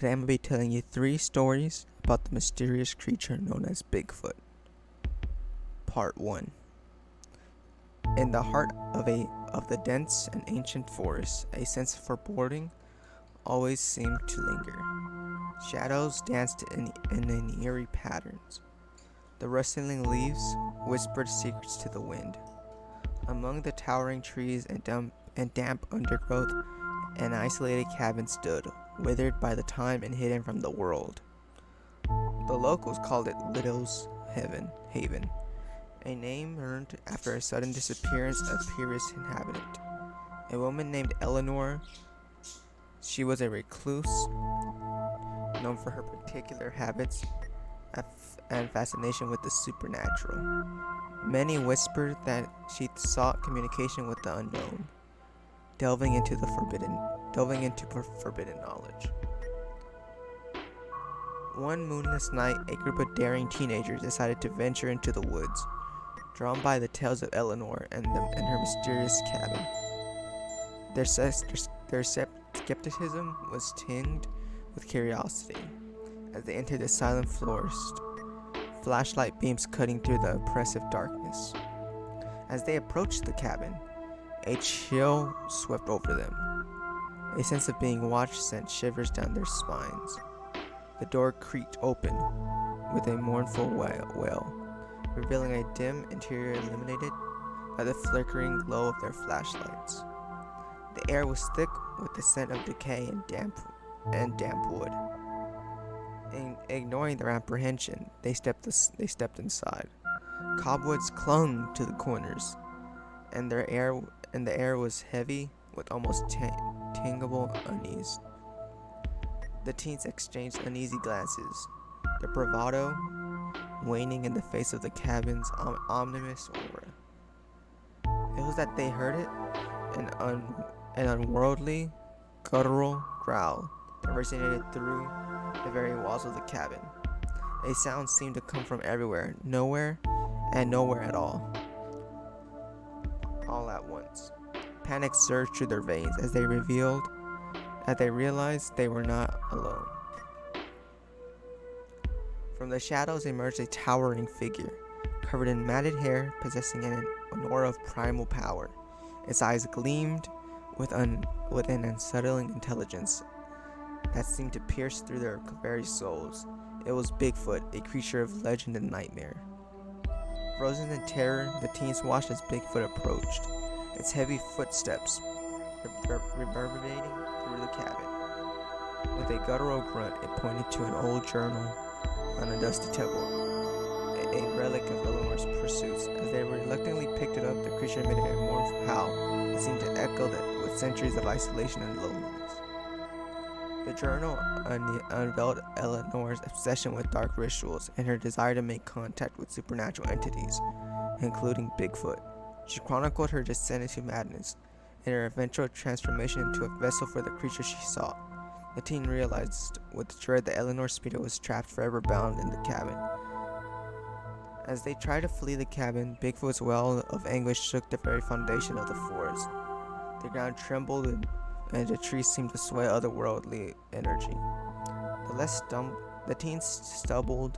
Today I'm going to be telling you 3 stories about the mysterious creature known as Bigfoot. Part 1. In the heart of the dense and ancient forest, a sense of foreboding always seemed to linger. Shadows danced in eerie patterns. The rustling leaves whispered secrets to the wind. Among the towering trees and damp undergrowth, an isolated cabin stood, withered by the time and hidden from the world. The locals called it Widow's Haven, a name earned after a sudden disappearance of a previous inhabitant. A woman named Eleanor. She was a recluse, known for her particular habits and fascination with the supernatural. Many whispered that she sought communication with the unknown, delving into forbidden knowledge. One moonless night, a group of daring teenagers decided to venture into the woods, drawn by the tales of Eleanor and her mysterious cabin. Their skepticism was tinged with curiosity as they entered the silent forest, flashlight beams cutting through the oppressive darkness. As they approached the cabin, a chill swept over them. A sense of being watched sent shivers down their spines. The door creaked open with a mournful wail, revealing a dim interior illuminated by the flickering glow of their flashlights. The air was thick with the scent of decay and damp wood. Ignoring their apprehension, they stepped inside. Cobwebs clung to the corners, and the air was heavy with almost tangible unease. The teens exchanged uneasy glances, their bravado waning in the face of the cabin's ominous aura. It was that they heard it, an unworldly, guttural growl that resonated through the very walls of the cabin. A sound seemed to come from everywhere, nowhere at all at once. Panic surged through their veins as they realized they were not alone. From the shadows emerged a towering figure, covered in matted hair, possessing an aura of primal power. Its eyes gleamed with an unsettling intelligence that seemed to pierce through their very souls. It was Bigfoot, a creature of legend and nightmare. Frozen in terror, the teens watched as Bigfoot approached, its heavy footsteps reverberating through the cabin. With a guttural grunt, it pointed to an old journal on a dusty table, a relic of Eleanor's pursuits. As they reluctantly picked it up, the creature emitted a mournful howl that seemed to echo with centuries of isolation and loneliness. The journal unveiled Eleanor's obsession with dark rituals and her desire to make contact with supernatural entities, including Bigfoot. She chronicled her descent into madness and her eventual transformation into a vessel for the creature she sought. The teen realized with dread that Eleanor's spirit was trapped forever bound in the cabin. As they tried to flee the cabin, Bigfoot's wail of anguish shook the very foundation of the forest. The ground trembled and the trees seemed to sway otherworldly energy. The teens stumbled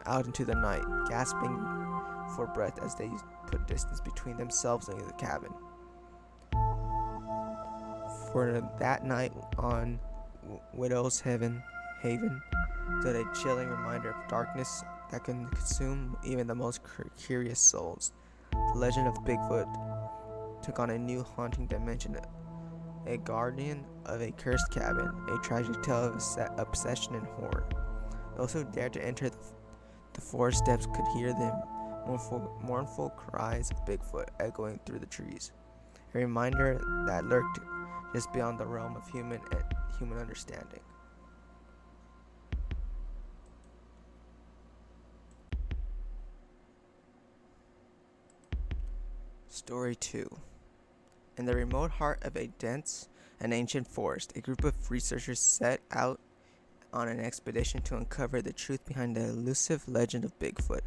out into the night, gasping for breath as they put distance between themselves and the cabin. For that night on Widow's Haven stood a chilling reminder of darkness that can consume even the most curious souls. The legend of Bigfoot took on a new haunting dimension, a guardian of a cursed cabin, a tragic tale of obsession and horror. Those who dared to enter the forest depths could hear the mournful cries of Bigfoot echoing through the trees, a reminder that lurked just beyond the realm of human understanding. Story 2. In the remote heart of a dense and ancient forest, a group of researchers set out on an expedition to uncover the truth behind the elusive legend of Bigfoot.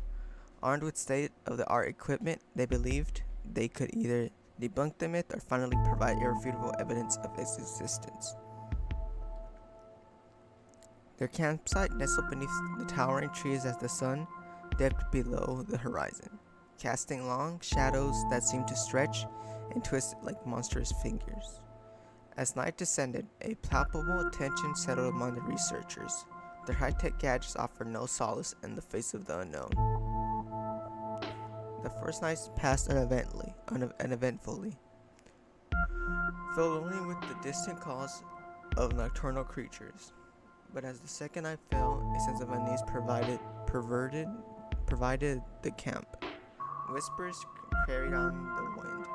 Armed with state-of-the-art equipment, they believed they could either debunk the myth or finally provide irrefutable evidence of its existence. Their campsite nestled beneath the towering trees as the sun dipped below the horizon, casting long shadows that seemed to stretch and twist like monstrous fingers. As night descended, a palpable tension settled among the researchers. Their high-tech gadgets offered no solace in the face of the unknown. The first night passed uneventfully, filled only with the distant calls of nocturnal creatures. But as the second night fell, a sense of unease pervaded the camp. Whispers carried on the wind.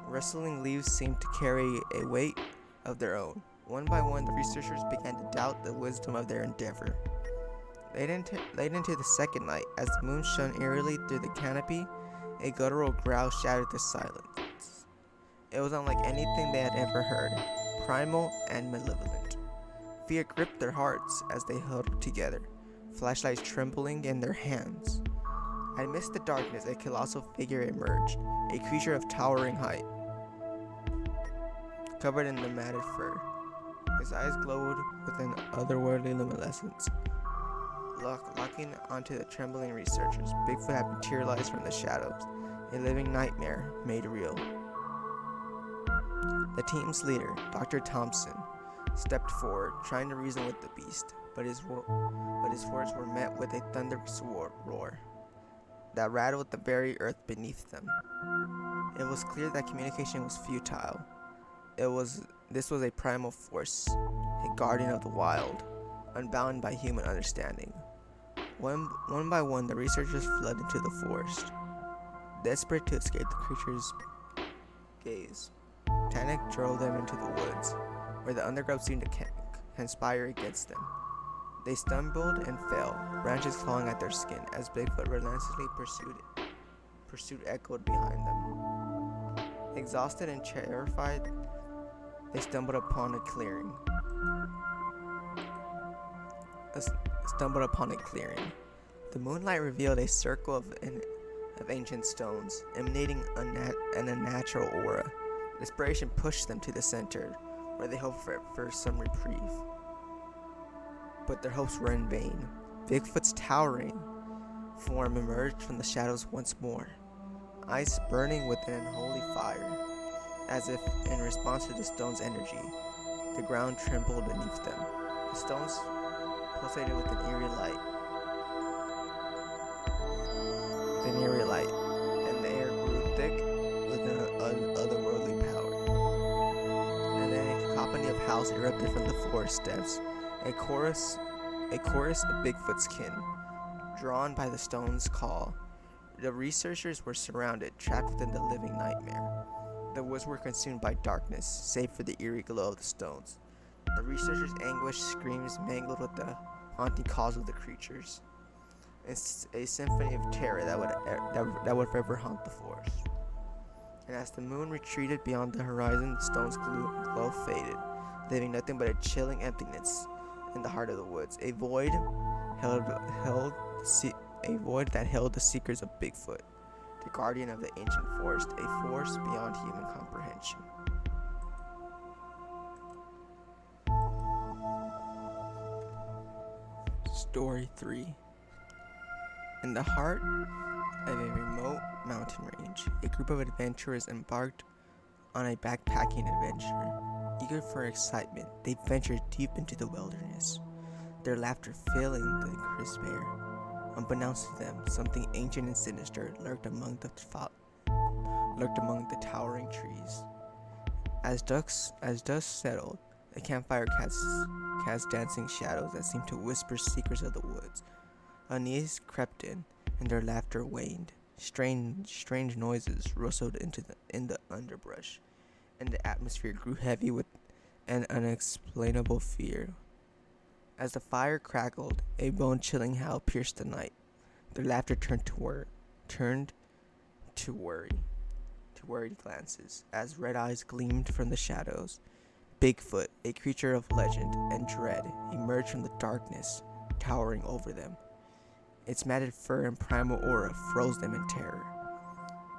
Rustling leaves seemed to carry a weight of their own. One by one, the researchers began to doubt the wisdom of their endeavor. Late into the second night, as the moon shone eerily through the canopy, a guttural growl shattered the silence. It was unlike anything they had ever heard, primal and malevolent. Fear gripped their hearts as they huddled together, flashlights trembling in their hands. Amidst the darkness, a colossal figure emerged, a creature of towering height, covered in the matted fur. His eyes glowed with an otherworldly luminescence, locking onto the trembling researchers. Bigfoot had materialized from the shadows, a living nightmare made real. The team's leader, Dr. Thompson, stepped forward, trying to reason with the beast, but his words were met with a thunderous roar that rattled the very earth beneath them. It was clear that communication was futile. This was a primal force, a guardian of the wild, unbound by human understanding. One by one, the researchers fled into the forest, desperate to escape the creature's gaze. Panic drove them into the woods, where the undergrowth seemed to conspire against them. They stumbled and fell, branches clawing at their skin as Bigfoot relentlessly pursuit echoed behind them. Exhausted and terrified, they stumbled upon a clearing. The moonlight revealed a circle of ancient stones, emanating an unnatural aura. Desperation pushed them to the center, where they hoped for some reprieve. But their hopes were in vain. Bigfoot's towering form emerged from the shadows once more, eyes burning with an unholy fire. As if in response to the stone's energy, the ground trembled beneath them. The stones pulsated with an eerie light, and the air grew thick with an otherworldly power. And then a cacophony of howls erupted from the forest depths, a chorus of Bigfoot's kin, drawn by the stone's call. The researchers were surrounded, trapped within the living nightmare. The woods were consumed by darkness, save for the eerie glow of the stones. The researchers' anguished screams mingled with the haunting calls of the creatures. It's a symphony of terror that would forever haunt the forest. And as the moon retreated beyond the horizon, the stone's glow faded, leaving nothing but a chilling emptiness in the heart of the woods. A void that held the secrets of Bigfoot, the guardian of the ancient forest, a force beyond human comprehension. Story 3. In the heart of a remote mountain range, a group of adventurers embarked on a backpacking adventure. Eager for excitement, they ventured deep into the wilderness, their laughter filling the crisp air. Unbeknownst to them, something ancient and sinister lurked among the towering trees. As dusk settled, the campfire cast dancing shadows that seemed to whisper secrets of the woods. Unease crept in, and their laughter waned. Strange noises rustled in the underbrush, and the atmosphere grew heavy with an unexplainable fear. As the fire crackled, a bone-chilling howl pierced the night. Their laughter turned to worried glances, as red eyes gleamed from the shadows. Bigfoot, a creature of legend and dread, emerged from the darkness, towering over them. Its matted fur and primal aura froze them in terror.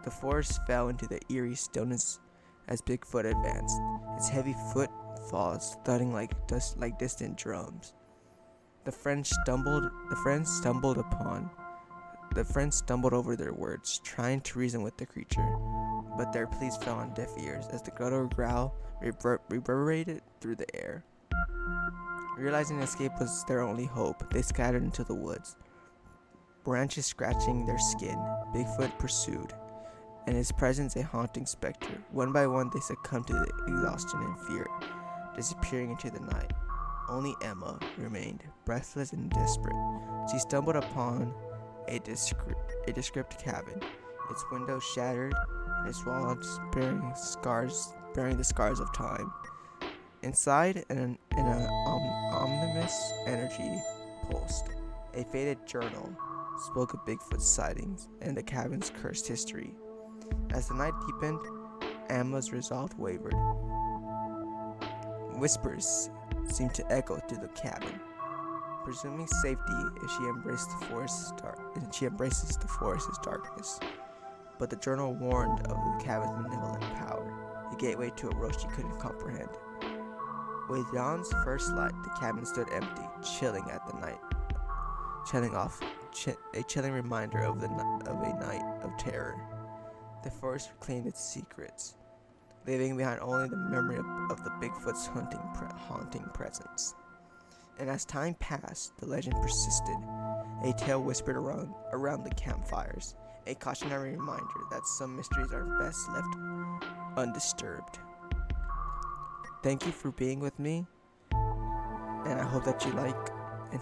The forest fell into the eerie stillness as Bigfoot advanced, its heavy footfalls thudding like distant drums. The friends stumbled over their words, trying to reason with the creature, but their pleas fell on deaf ears as the guttural growl reverberated through the air. Realizing escape was their only hope, they scattered into the woods, branches scratching their skin. Bigfoot pursued, and his presence a haunting specter. One by one, they succumbed to the exhaustion and fear, disappearing into the night. Only Emma remained, breathless and desperate. She stumbled upon a descript cabin, its windows shattered and its walls bearing the scars of time. Inside, an ominous energy pulsed. A faded journal spoke of Bigfoot's sightings and the cabin's cursed history. As the night deepened, Emma's resolve wavered. Whispers seemed to echo through the cabin. Presuming safety if she embraces the forest's darkness. But the journal warned of the cabin's malevolent power, a gateway to a world she couldn't comprehend. With dawn's first light, the cabin stood empty, chilling a chilling reminder of a night of terror. The forest reclaimed its secrets, leaving behind only the memory of the Bigfoot's haunting presence. And as time passed, the legend persisted, a tale whispered around the campfires, a cautionary reminder that some mysteries are best left undisturbed. Thank you for being with me, and I hope that you like these